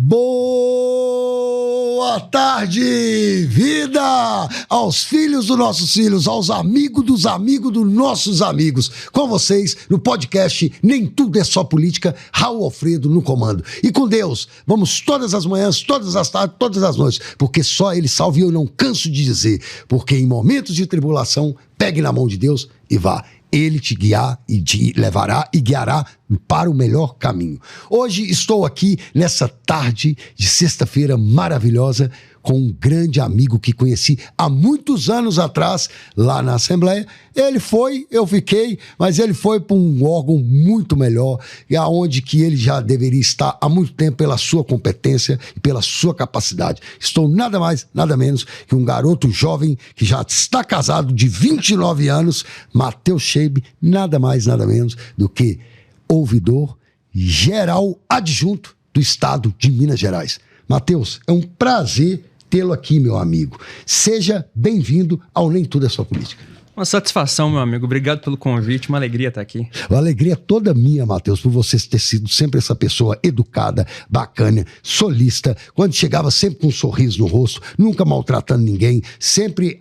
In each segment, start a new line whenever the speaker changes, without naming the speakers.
Boa tarde, vida! Aos filhos dos nossos filhos, aos amigos dos nossos amigos. Com vocês, no podcast Nem Tudo é Só Política, Raul Alfredo no comando. E com Deus, vamos todas as manhãs, todas as tardes, todas as noites, porque só Ele salva, e eu não canso de dizer, porque em momentos de tribulação, pegue na mão de Deus e vá. Ele te guiar e te levará e guiará para o melhor caminho. Hoje estou aqui nessa tarde de sexta-feira maravilhosa com um grande amigo que conheci há muitos anos atrás lá na Assembleia. Ele foi, eu fiquei, mas ele foi para um órgão muito melhor, e aonde que ele já deveria estar há muito tempo pela sua competência e pela sua capacidade. Estou nada mais, nada menos que um garoto jovem que já está casado de 29 anos, Matheus Scheib, nada mais, nada menos do que ouvidor geral adjunto do estado de Minas Gerais. Matheus, é um prazer tê-lo aqui, meu amigo. Seja bem-vindo ao Nem Tudo é Só Política.
Uma satisfação, meu amigo. Obrigado pelo convite. Uma alegria estar aqui.
Uma alegria toda minha, Matheus, por você ter sido sempre essa pessoa educada, bacana, solista. Quando chegava, sempre com um sorriso no rosto, nunca maltratando ninguém, sempre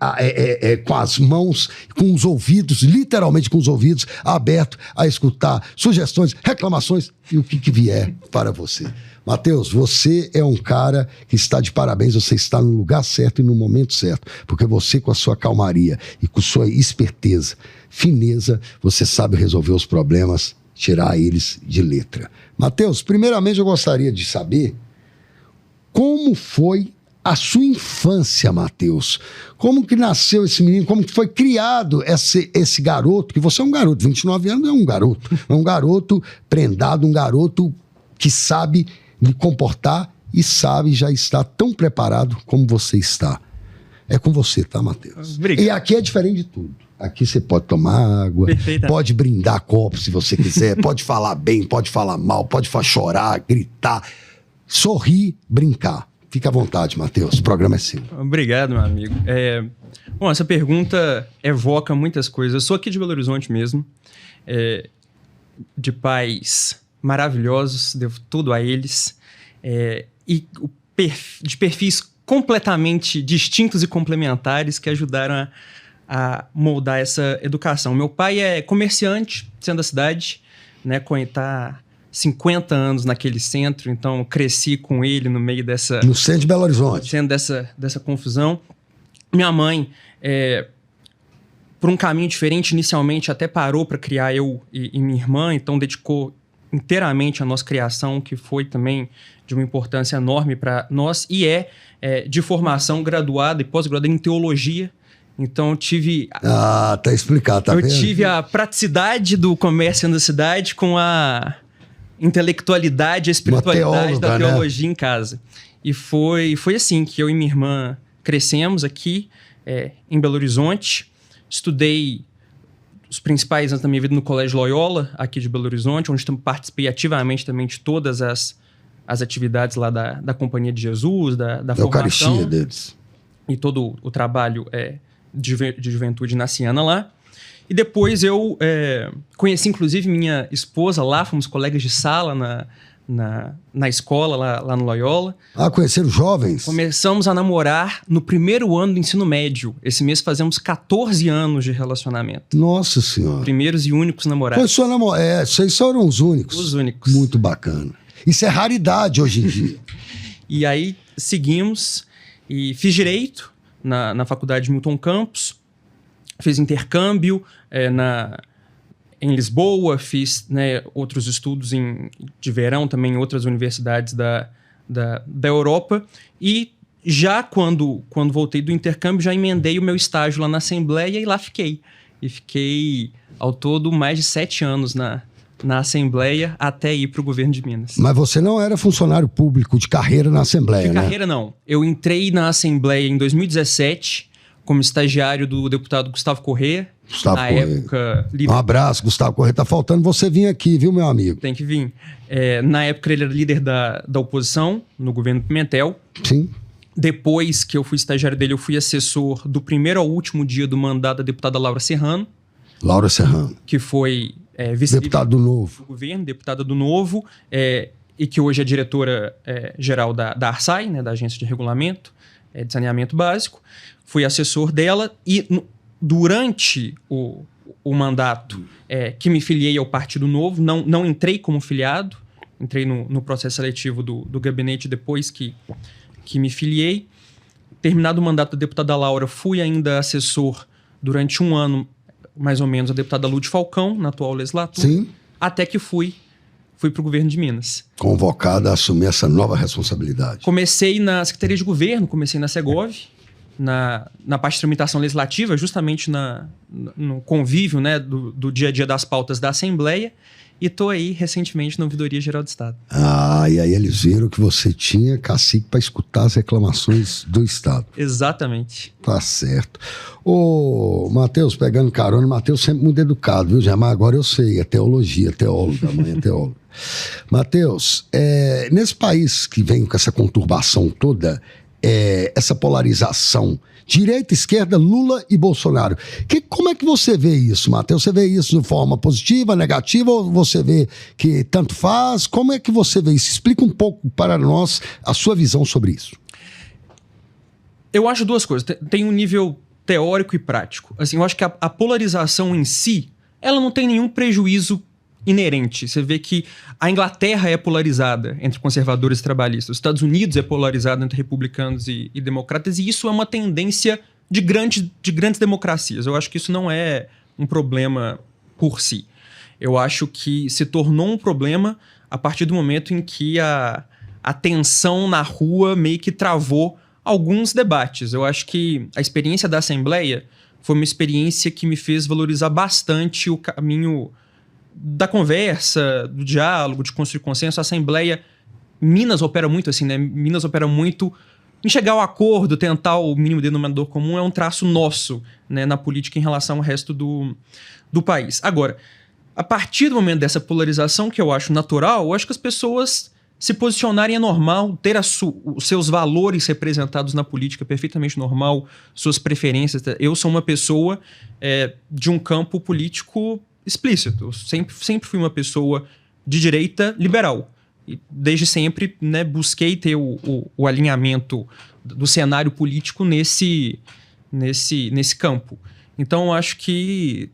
com as mãos, com os ouvidos, literalmente com os ouvidos abertos a escutar sugestões, reclamações e o que vier para você. Matheus, você é um cara que está de parabéns, você está no lugar certo e no momento certo, porque você, com a sua calmaria e com sua esperteza, fineza, você sabe resolver os problemas, tirar eles de letra. Matheus, primeiramente eu gostaria de saber como foi a sua infância, Matheus. Como que nasceu esse menino, como que foi criado esse garoto, que você é um garoto, 29 anos é um garoto prendado, um garoto que sabe lhe comportar e sabe já estar tão preparado como você está. É com você, tá, Matheus?
Obrigado.
E aqui é diferente de tudo. Aqui você pode tomar água, pode brindar copo se você quiser, pode falar bem, pode falar mal, pode chorar, gritar, sorrir, brincar. Fica à vontade, Matheus, o programa é seu.
Obrigado, meu amigo. Bom, essa pergunta evoca muitas coisas. Eu sou aqui de Belo Horizonte mesmo, de pais maravilhosos, devo tudo a eles, e de perfis completamente distintos e complementares que ajudaram a moldar essa educação. Meu pai é comerciante, centro da cidade, né, está 50 anos naquele centro, então cresci com ele no meio dessa...
No centro de Belo Horizonte.
Sendo dessa confusão. Minha mãe, por um caminho diferente, inicialmente até parou para criar eu e minha irmã, então dedicou inteiramente a nossa criação, que foi também de uma importância enorme para nós, e de formação graduada e pós-graduada em teologia. Então eu tive...
tá explicado, tá vendo?
Eu tive a praticidade do comércio na cidade com a intelectualidade, a espiritualidade da teologia, né? Em casa. E foi assim que eu e minha irmã crescemos aqui em Belo Horizonte. Estudei os principais anos da minha vida no Colégio Loyola, aqui de Belo Horizonte, onde participei ativamente também de todas as atividades lá da Companhia de Jesus, da formação.
Eucaristia deles.
E todo o trabalho de juventude naciana lá. E depois eu conheci, inclusive, minha esposa lá, fomos colegas de sala na escola, lá no Loyola.
Conheceram jovens?
Começamos a namorar no primeiro ano do ensino médio. Esse mês fazemos 14 anos de relacionamento.
Nossa Senhora.
Primeiros e únicos namorados.
Vocês foram os únicos.
Os únicos.
Muito bacana. Isso é raridade hoje em dia.
E aí seguimos e fiz Direito na Faculdade de Milton Campos. Fiz intercâmbio em Lisboa, fiz, né, outros estudos de verão também em outras universidades da Europa. E já quando voltei do intercâmbio, já emendei o meu estágio lá na Assembleia e lá fiquei. E fiquei, ao todo, mais de 7 anos na Assembleia até ir para o governo de Minas.
Mas você não era funcionário público de carreira na Assembleia,
né? De
né?
carreira, não. Eu entrei na Assembleia em 2017 como estagiário do deputado Gustavo Corrêa. Na época...
Um abraço, Gustavo Corrêa. Tá faltando você vir aqui, viu, meu amigo?
Tem que vir. Na época ele era líder da oposição no governo Pimentel.
Sim.
Depois que eu fui estagiário dele, eu fui assessor do primeiro ao último dia do mandato da deputada Laura Serrano. Que foi
deputado do Novo.
Do governo, deputada do Novo. e que hoje é diretora geral da ARSAI, né, da Agência de Regulamento de Saneamento Básico. Fui assessor dela e durante o mandato que me filiei ao Partido Novo, não entrei como filiado, entrei no processo seletivo do gabinete depois que me filiei. Terminado o mandato da deputada Laura, fui ainda assessor durante um ano, mais ou menos, a deputada Lúcia Falcão, na atual legislatura.
Sim.
Até que fui para o governo de Minas.
Convocada a assumir essa nova responsabilidade.
Comecei na Secretaria de Governo, comecei na Segov, na parte de tramitação legislativa, justamente no convívio, né, do dia a dia das pautas da Assembleia, e estou aí recentemente na Ouvidoria Geral do Estado.
E aí eles viram que você tinha cacique para escutar as reclamações do Estado.
Exatamente.
Tá certo. Ô, Matheus, pegando carona, Matheus sempre muito educado, viu, Zé? Mas agora eu sei, é teologia, teólogo, a mãe é teólogo. Matheus, nesse país que vem com essa conturbação toda, essa polarização, direita, esquerda, Lula e Bolsonaro. Como é que você vê isso, Matheus? Você vê isso de forma positiva, negativa, ou você vê que tanto faz? Como é que você vê isso? Explica um pouco para nós a sua visão sobre isso.
Eu acho duas coisas. Tem um nível teórico e prático. Assim, eu acho que a polarização em si, ela não tem nenhum prejuízo inerente. Você vê que a Inglaterra é polarizada entre conservadores e trabalhistas. Os Estados Unidos é polarizado entre republicanos e democratas. E isso é uma tendência de grandes democracias. Eu acho que isso não é um problema por si. Eu acho que se tornou um problema a partir do momento em que a tensão na rua meio que travou alguns debates. Eu acho que a experiência da Assembleia foi uma experiência que me fez valorizar bastante o caminho da conversa, do diálogo, de construir consenso. A Assembleia, Minas opera muito assim, né? Minas opera muito em chegar ao acordo, tentar o mínimo denominador comum, é um traço nosso, né, na política em relação ao resto do país. Agora, a partir do momento dessa polarização, que eu acho natural, eu acho que as pessoas se posicionarem é normal, ter os seus valores representados na política é perfeitamente normal, suas preferências. Eu sou uma pessoa de um campo político explícito. Eu sempre fui uma pessoa de direita liberal. E desde sempre, né, busquei ter o alinhamento do cenário político nesse campo. Então, eu acho que,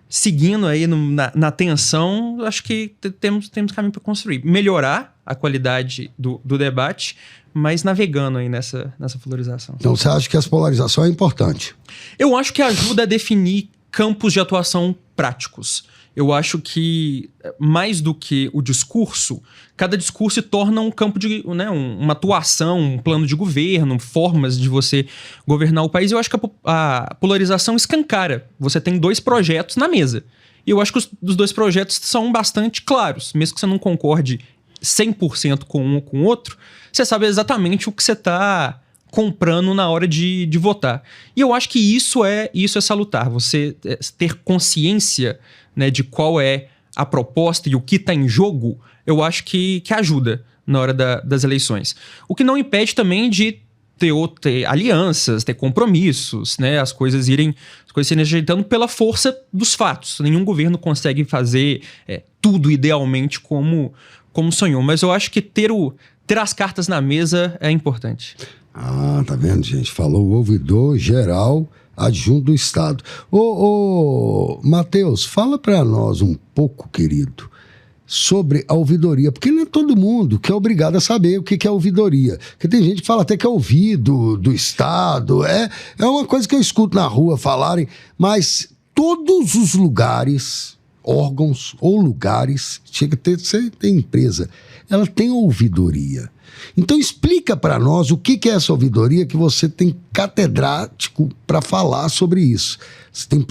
seguindo aí na tensão, acho que temos caminho para construir. Melhorar a qualidade do debate, mas navegando aí nessa polarização.
Então, você acha que essa polarização é importante?
Eu acho que ajuda a definir campos de atuação práticos. Eu acho que, mais do que o discurso, cada discurso se torna um campo de, né, uma atuação, um plano de governo, formas de você governar o país. Eu acho que a polarização escancara. Você tem dois projetos na mesa. E eu acho que os dois projetos são bastante claros. Mesmo que você não concorde 100% com um ou com o outro, você sabe exatamente o que você está comprando na hora de votar. E eu acho que isso é salutar. Você ter consciência, né, de qual é a proposta e o que está em jogo, eu acho que ajuda na hora das eleições. O que não impede também de ter alianças, ter compromissos, né, as coisas se irem ajeitando pela força dos fatos. Nenhum governo consegue fazer tudo idealmente como sonhou. Mas eu acho que ter as cartas na mesa é importante.
Tá vendo, gente? Falou o ouvidor geral adjunto do Estado. Ô, Matheus, fala para nós um pouco, querido, sobre a ouvidoria, porque não é todo mundo que é obrigado a saber o que é ouvidoria. Porque tem gente que fala até que é ouvido do Estado, é uma coisa que eu escuto na rua falarem, mas todos os lugares, órgãos ou lugares, chega a ter empresa, ela tem ouvidoria. Então explica para nós o que é essa ouvidoria, que você tem catedrático para falar sobre isso. Você tem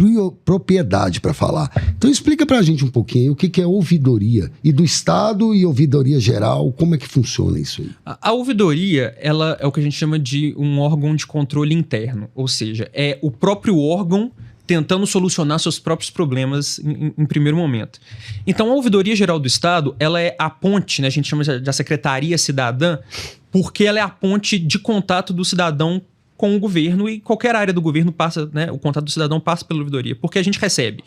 propriedade para falar. Então explica para a gente um pouquinho o que é ouvidoria, e do Estado e ouvidoria geral, como é que funciona isso aí?
A ouvidoria, ela é o que a gente chama de um órgão de controle interno, ou seja, é o próprio órgão tentando solucionar seus próprios problemas em primeiro momento. Então, a Ouvidoria Geral do Estado, ela é a ponte, né, a gente chama de Secretaria Cidadã, porque ela é a ponte de contato do cidadão com o governo, e qualquer área do governo passa, né, o contato do cidadão passa pela ouvidoria, porque a gente recebe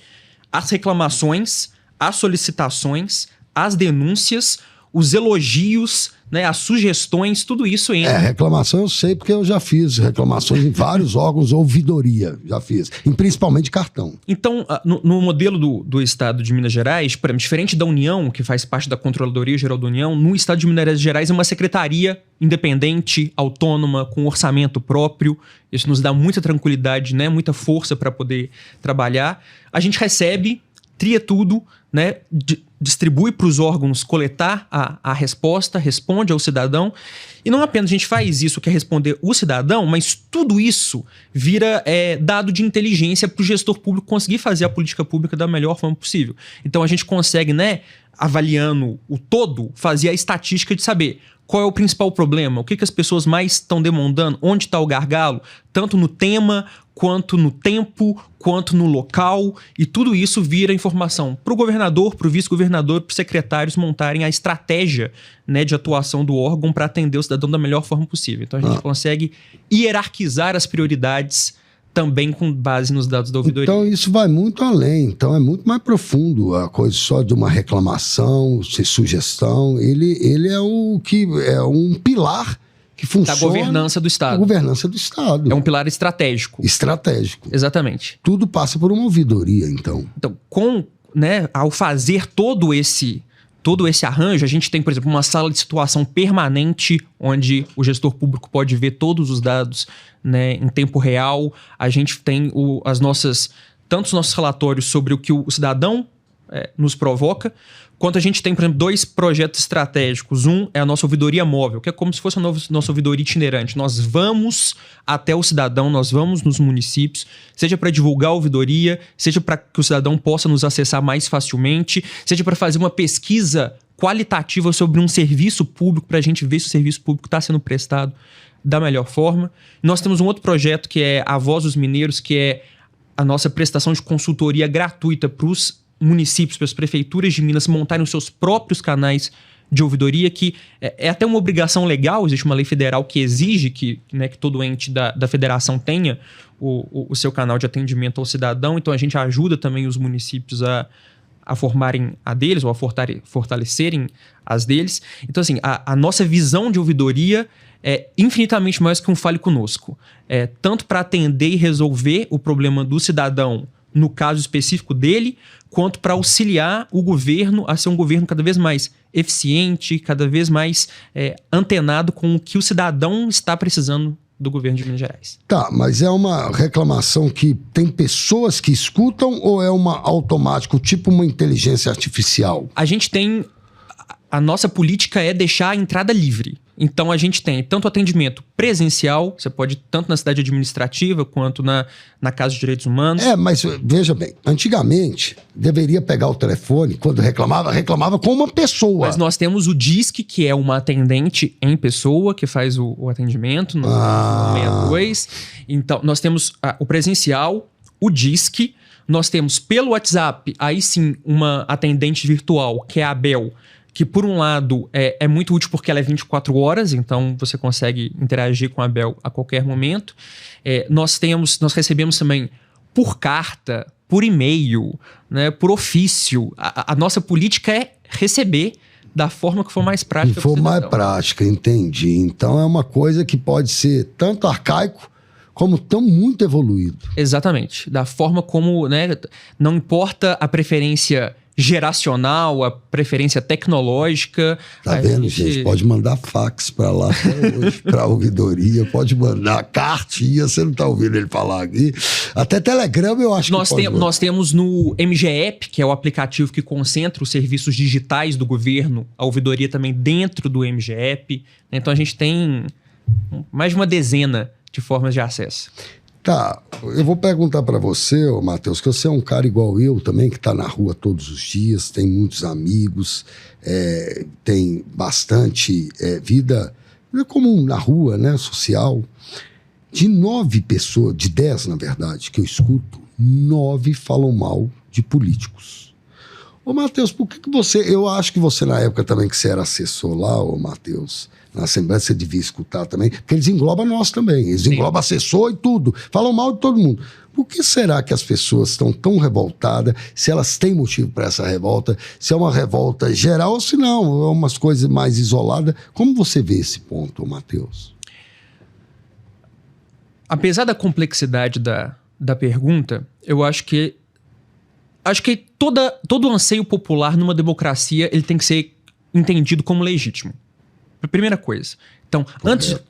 as reclamações, as solicitações, as denúncias, os elogios, né, as sugestões, tudo isso entra.
Reclamação eu sei porque eu já fiz reclamações em vários órgãos, ouvidoria, já fiz, e principalmente cartão.
Então, no modelo do Estado de Minas Gerais, por exemplo, diferente da União, que faz parte da Controladoria Geral da União, no Estado de Minas Gerais é uma secretaria independente, autônoma, com orçamento próprio. Isso nos dá muita tranquilidade, né, muita força para poder trabalhar. A gente recebe, tria tudo, né, distribui para os órgãos coletar a resposta, responde ao cidadão. E não apenas a gente faz isso, que é responder o cidadão, mas tudo isso vira dado de inteligência para o gestor público conseguir fazer a política pública da melhor forma possível. Então a gente consegue, né, avaliando o todo, fazer a estatística de saber qual é o principal problema, o que as pessoas mais estão demandando, onde está o gargalo, tanto no tema, quanto no tempo, quanto no local, e tudo isso vira informação para o governador, para o vice-governador, para os secretários montarem a estratégia, né, de atuação do órgão para atender o cidadão da melhor forma possível. Então a gente consegue hierarquizar as prioridades também com base nos dados da ouvidoria.
Então isso vai muito além, então é muito mais profundo a coisa só de uma reclamação, sugestão. Ele é o que é um pilar que funciona
da governança do Estado.
Da governança do Estado.
É um pilar estratégico.
Estratégico.
Exatamente.
Tudo passa por uma ouvidoria, então.
Então, ao fazer todo esse arranjo, a gente tem, por exemplo, uma sala de situação permanente, onde o gestor público pode ver todos os dados, né, em tempo real. A gente tem tanto os nossos relatórios sobre o que o cidadão nos provoca, quanto a gente tem, por exemplo, 2 projetos estratégicos. Um é a nossa ouvidoria móvel, que é como se fosse a nossa ouvidoria itinerante. Nós vamos até o cidadão, nós vamos nos municípios, seja para divulgar a ouvidoria, seja para que o cidadão possa nos acessar mais facilmente, seja para fazer uma pesquisa qualitativa sobre um serviço público, para a gente ver se o serviço público está sendo prestado da melhor forma. Nós temos um outro projeto que é a Voz dos Mineiros, que é a nossa prestação de consultoria gratuita para os municípios, para as prefeituras de Minas montarem os seus próprios canais de ouvidoria, que é até uma obrigação legal. Existe uma lei federal que exige que todo ente da federação tenha o seu canal de atendimento ao cidadão. Então a gente ajuda também os municípios a formarem a deles ou a fortalecerem as deles. Então assim, a nossa visão de ouvidoria é infinitamente mais que um fale conosco. Tanto para atender e resolver o problema do cidadão no caso específico dele, quanto para auxiliar o governo a ser um governo cada vez mais eficiente, cada vez mais antenado com o que o cidadão está precisando do governo de Minas Gerais.
Tá, mas é uma reclamação que tem pessoas que escutam ou é uma automático, tipo uma inteligência artificial?
A gente tem... A nossa política é deixar a entrada livre. Então a gente tem tanto atendimento presencial, você pode tanto na cidade administrativa quanto na Casa de Direitos Humanos.
Mas veja bem, antigamente deveria pegar o telefone, quando reclamava com uma pessoa.
Mas nós temos o DISC, que é uma atendente em pessoa, que faz o atendimento no 62. Então nós temos o presencial, o DISC, nós temos pelo WhatsApp, aí sim, uma atendente virtual, que é a Bel, que por um lado é muito útil porque ela é 24 horas, então você consegue interagir com a Bel a qualquer momento. Nós recebemos também por carta, por e-mail, né, por ofício. A nossa política é receber da forma que for mais prática.
Que for mais prática, entendi. Então é uma coisa que pode ser tanto arcaico como tão muito evoluído.
Exatamente. Da forma como, né, não importa a preferência geracional, a preferência tecnológica.
Tá vendo, gente? Pode mandar fax para lá hoje, para a ouvidoria, pode mandar cartinha, você não tá ouvindo ele falar aqui. Até telegrama eu acho
nós temos no MGEP, que é o aplicativo que concentra os serviços digitais do governo, a ouvidoria também dentro do MGEP. Então a gente tem mais de uma dezena de formas de acesso.
Tá, eu vou perguntar para você, Matheus, que você é um cara igual eu também, que está na rua todos os dias, tem muitos amigos, tem bastante vida comum na rua, né, social. De 9 pessoas, de 10 na verdade, que eu escuto, 9 falam mal de políticos. Ô Matheus, por que você... Eu acho que você na época também que você era assessor lá, ô Matheus, na Assembleia você devia escutar também, porque eles englobam nós também, eles englobam assessor e tudo, falam mal de todo mundo. Por que será que as pessoas estão tão revoltadas, se elas têm motivo para essa revolta, se é uma revolta geral ou se não, é umas coisas mais isoladas? Como você vê esse ponto, Matheus?
Apesar da complexidade da pergunta, eu acho que todo anseio popular numa democracia ele tem que ser entendido como legítimo. Primeira coisa. Então,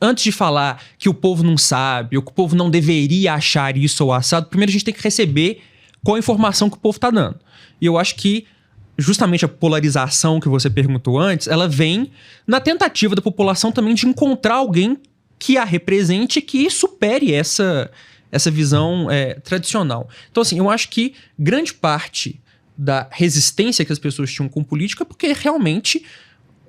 antes de falar que o povo não sabe, ou que o povo não deveria achar isso ou assado, primeiro a gente tem que receber qual a informação que o povo está dando. E eu acho que justamente a polarização que você perguntou antes, ela vem na tentativa da população também de encontrar alguém que a represente, que supere essa visão tradicional. Então, assim, eu acho que grande parte da resistência que as pessoas tinham com política é porque realmente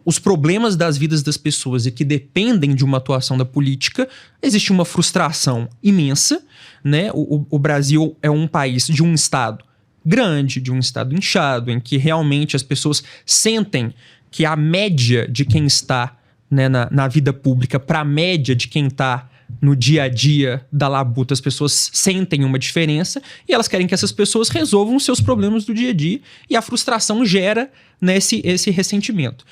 os problemas das vidas das pessoas e que dependem de uma atuação da política, existe uma frustração imensa, né? O Brasil é um país de um estado grande, de um estado inchado, em que realmente as pessoas sentem que a média de quem está, né, na vida pública para a média de quem está no dia a dia da labuta, as pessoas sentem uma diferença e elas querem que essas pessoas resolvam os seus problemas do dia a dia e a frustração gera, né, esse ressentimento.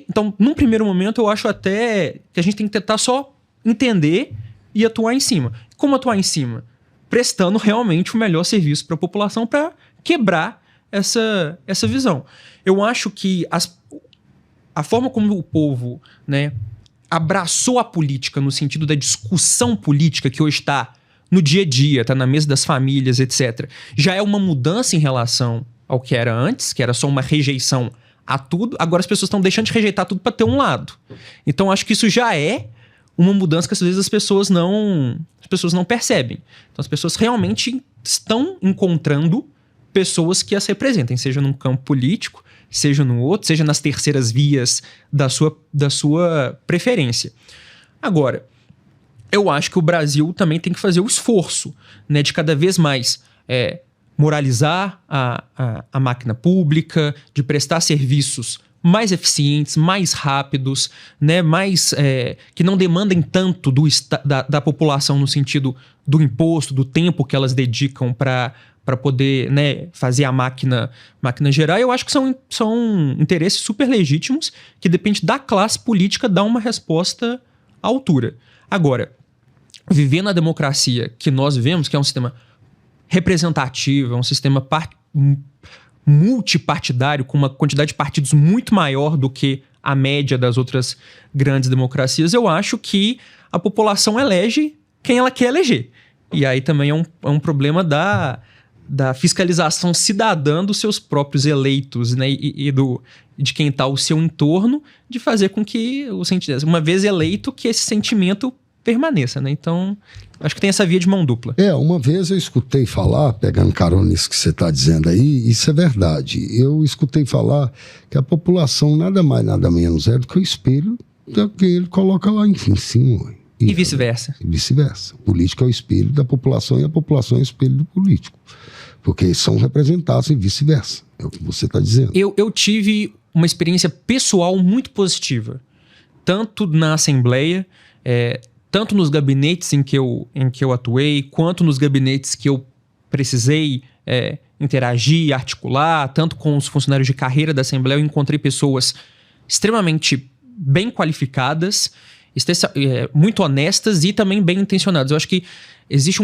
Então, num primeiro momento, eu acho até que a gente tem que tentar só entender e atuar em cima. Como atuar em cima? Prestando realmente o melhor serviço para a população para quebrar essa visão. Eu acho que a forma como o povo, né, abraçou a política no sentido da discussão política que hoje está no dia a dia, está na mesa das famílias, etc., já é uma mudança em relação ao que era antes, que era só uma rejeição a tudo. Agora as pessoas estão deixando de rejeitar tudo para ter um lado. Então acho que isso já é uma mudança que às vezes as pessoas não percebem. Então as pessoas realmente estão encontrando pessoas que as representem, seja num campo político, seja no outro, seja nas terceiras vias da sua preferência. Agora, eu acho que o Brasil também tem que fazer o esforço, né, de cada vez mais moralizar a máquina pública, de prestar serviços mais eficientes, mais rápidos, né, que não demandem tanto da população no sentido do imposto, do tempo que elas dedicam para poder, né, fazer a máquina gerar. Eu acho que são interesses super legítimos que depende da classe política dar uma resposta à altura. Agora, viver na democracia que nós vivemos, que é um sistema representativo, é um sistema multipartidário, com uma quantidade de partidos muito maior do que a média das outras grandes democracias, eu acho que a população elege quem ela quer eleger. E aí também é um problema da fiscalização cidadã dos seus próprios eleitos, né, e de quem está ao seu entorno, de fazer com que, uma vez eleito, que esse sentimento permaneça, né? Então, acho que tem essa via de mão dupla.
Uma vez eu escutei falar, pegando carona nisso que você está dizendo aí, isso é verdade. Eu escutei falar que a população nada mais, nada menos é do que o espelho que ele coloca lá em cima.
E vice-versa.
E vice-versa. O político é o espelho da população e a população é o espelho do político. Porque são representados e vice-versa. É o que você está dizendo.
Eu tive uma experiência pessoal muito positiva. Tanto na Assembleia, tanto nos gabinetes em que eu atuei, quanto nos gabinetes que eu precisei interagir, articular, tanto com os funcionários de carreira da Assembleia, eu encontrei pessoas extremamente bem qualificadas, muito honestas e também bem intencionadas. Eu acho que existe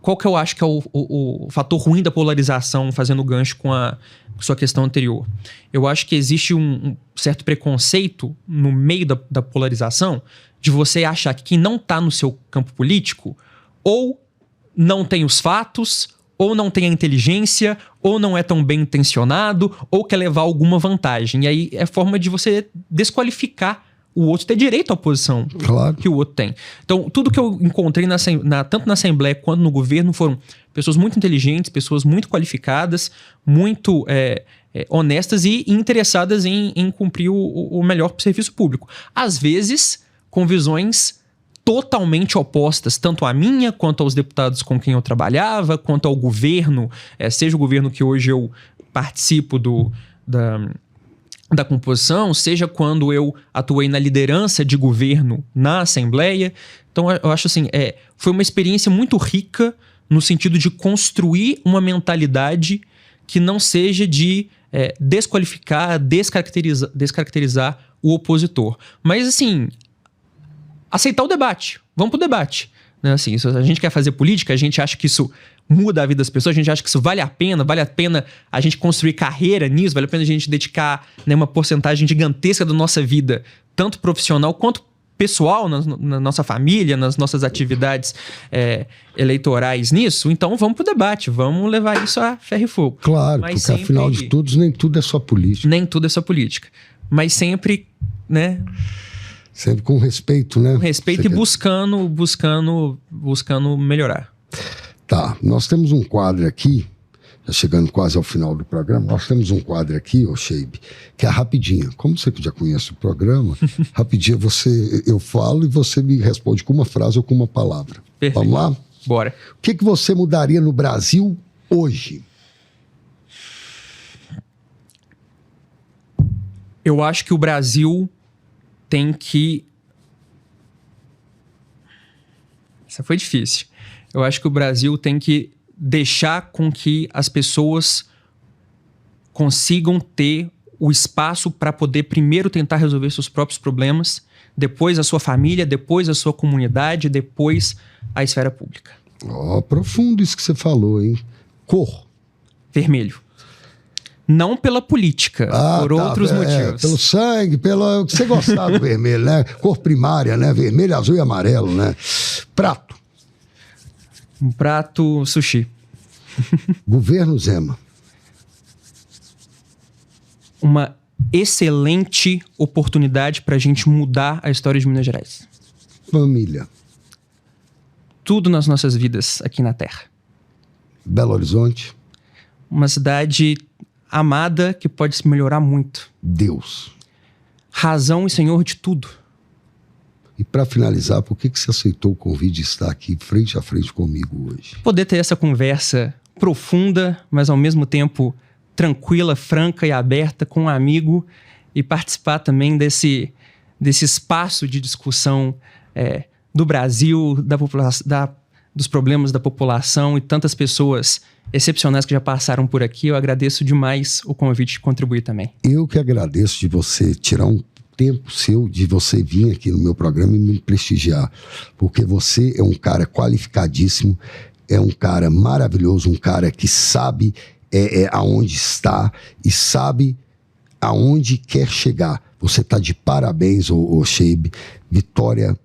qual que eu acho que é o fator ruim da polarização, fazendo gancho com a sua questão anterior? Eu acho que existe um certo preconceito no meio da polarização de você achar que quem não está no seu campo político ou não tem os fatos, ou não tem a inteligência, ou não é tão bem intencionado, ou quer levar alguma vantagem. E aí é forma de você desqualificar o outro ter direito à posição que o outro tem. Então, tudo que eu encontrei tanto na Assembleia quanto no governo foram pessoas muito inteligentes, pessoas muito qualificadas, muito honestas e interessadas em cumprir o melhor serviço público. Às vezes, com visões totalmente opostas, tanto à minha, quanto aos deputados com quem eu trabalhava, quanto ao governo, seja o governo que hoje eu participo da composição, seja quando eu atuei na liderança de governo na Assembleia. Então, eu acho assim, foi uma experiência muito rica no sentido de construir uma mentalidade que não seja de desqualificar, descaracterizar o opositor. Mas, assim, aceitar o debate. Vamos pro debate. Né? Assim, se a gente quer fazer política, a gente acha que isso muda a vida das pessoas, a gente acha que isso vale a pena a gente construir carreira nisso, vale a pena a gente dedicar, né, uma porcentagem gigantesca da nossa vida, tanto profissional quanto pessoal, na nossa família, nas nossas atividades eleitorais nisso. Então vamos pro debate, vamos levar isso a ferro e fogo.
Claro,
mas
porque
sempre,
afinal de tudo, nem tudo é só política.
Nem tudo é só política. Mas sempre, né?
Sempre com respeito, né?
Com respeito e buscando melhorar.
Tá, nós temos um quadro aqui, já chegando quase ao final do programa, nós temos um quadro aqui, ô Sheib, que é rapidinho. Como você já conhece o programa, rapidinho eu falo e você me responde com uma frase ou com uma palavra.
Perfeito.
Vamos lá?
Bora.
O que você mudaria no Brasil hoje?
Eu acho que o Brasil tem que... Essa foi difícil. Eu acho que o Brasil tem que deixar com que as pessoas consigam ter o espaço para poder primeiro tentar resolver seus próprios problemas, depois a sua família, depois a sua comunidade, depois a esfera pública.
Profundo isso que você falou, hein? Cor.
Vermelho. Não pela política, por outros motivos.
Pelo sangue, pelo que você gostar do vermelho, né? Cor primária, né? Vermelho, azul e amarelo, né? Prato.
Um prato sushi.
Governo Zema.
Uma excelente oportunidade para a gente mudar a história de Minas Gerais.
Família.
Tudo nas nossas vidas aqui na Terra.
Belo Horizonte.
Uma cidade amada que pode se melhorar muito.
Deus.
Razão e senhor de tudo.
E para finalizar, por que você aceitou o convite de estar aqui frente a frente comigo hoje?
Poder ter essa conversa profunda, mas ao mesmo tempo tranquila, franca e aberta com um amigo e participar também desse espaço de discussão do Brasil, dos problemas da população e tantas pessoas excepcionais que já passaram por aqui. Eu agradeço demais o convite de contribuir também.
Eu que agradeço de você tirar um tempo seu, de você vir aqui no meu programa e me prestigiar, porque você é um cara qualificadíssimo, é um cara maravilhoso, um cara que sabe aonde está e sabe aonde quer chegar. Você está de parabéns, ô Sheib, vitória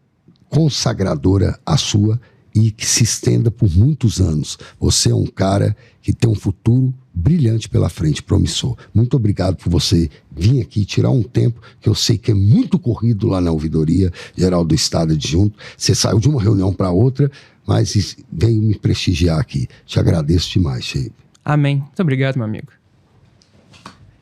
consagradora a sua e que se estenda por muitos anos. Você é um cara que tem um futuro brilhante pela frente, promissor. Muito obrigado por você vir aqui, tirar um tempo, que eu sei que é muito corrido lá na Ouvidoria Geral do Estado Adjunto. Você saiu de uma reunião para outra, mas veio me prestigiar aqui. Te agradeço demais, Sheib.
Amém. Muito obrigado, meu amigo.